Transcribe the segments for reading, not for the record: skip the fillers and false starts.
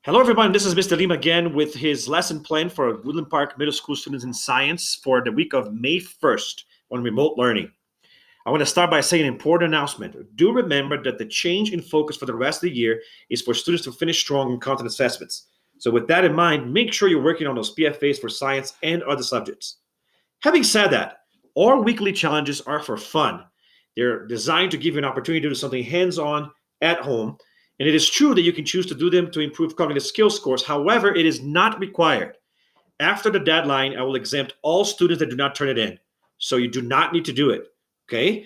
Hello, everyone. This is Mr. Lima again with his lesson plan for Woodland Park Middle School students in science for the week of May 1st on remote learning. I want to start by saying an important announcement. Do remember that the change in focus for the rest of the year is for students to finish strong in content assessments. So with that in mind, make sure you're working on those PFAs for science and other subjects. Having said that, our weekly challenges are for fun. They're designed to give you an opportunity to do something hands-on at home. And it is true that you can choose to do them to improve cognitive skills scores. However, it is not required. After the deadline, I will exempt all students that do not turn it in. So you do not need to do it. Okay?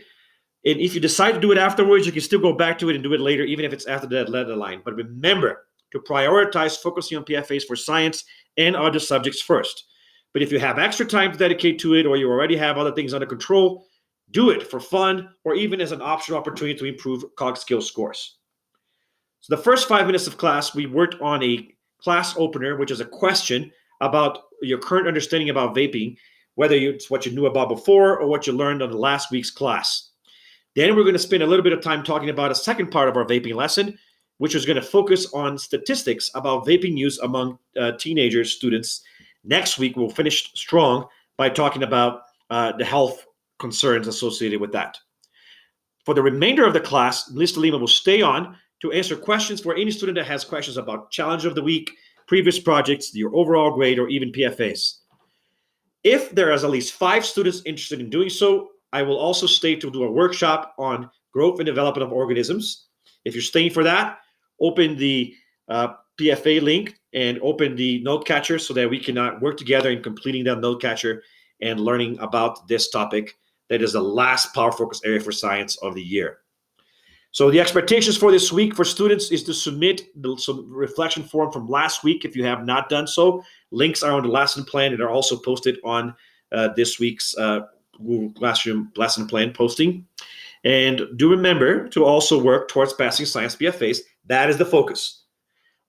And if you decide to do it afterwards, you can still go back to it and do it later, even if it's after the deadline. But remember to prioritize focusing on PFAs for science and other subjects first. But if you have extra time to dedicate to it, or you already have other things under control, do it for fun or even as an optional opportunity to improve cog skills scores. So the first 5 minutes of class, we worked on a class opener, which is a question about your current understanding about vaping, whether it's what you knew about before or what you learned on the last week's class. Then we're going to spend a little bit of time talking about a second part of our vaping lesson, which is going to focus on statistics about vaping use among teenagers, students. Next week, we'll finish strong by talking about the health concerns associated with that. For the remainder of the class, Mr. Lima will stay on to answer questions for any student that has questions about challenge of the week, previous projects, your overall grade, or even PFAs. If there is at least 5 students interested in doing so, I will also stay to do a workshop on growth and development of organisms. If you're staying for that, open the PFA link and open the note catcher so that we can work together in completing that note catcher and learning about this topic that is the last power focus area for science of the year. So the expectations for this week for students is to submit some reflection form from last week if you have not done so. Links are on the lesson plan and are also posted on this week's Google Classroom lesson plan posting. And do remember to also work towards passing science PFAs. That is the focus.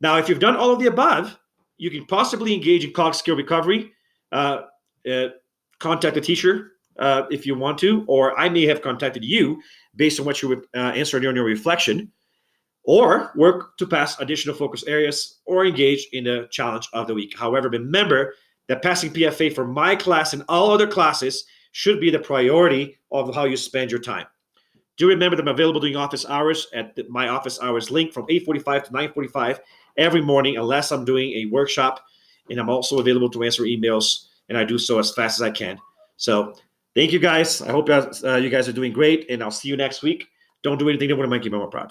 Now, if you've done all of the above, you can possibly engage in cog skill recovery, contact a teacher if you want to, or I may have contacted you based on what you would answer during your reflection, or work to pass additional focus areas or engage in the challenge of the week. However, remember that passing PFA for my class and all other classes should be the priority of how you spend your time. Do remember that I'm available during office hours at my office hours link from 8:45 to 9:45 every morning, unless I'm doing a workshop. And I'm also available to answer emails, and I do so as fast as I can. So thank you, guys. I hope you guys are doing great, and I'll see you next week. Don't do anything that would make you more proud.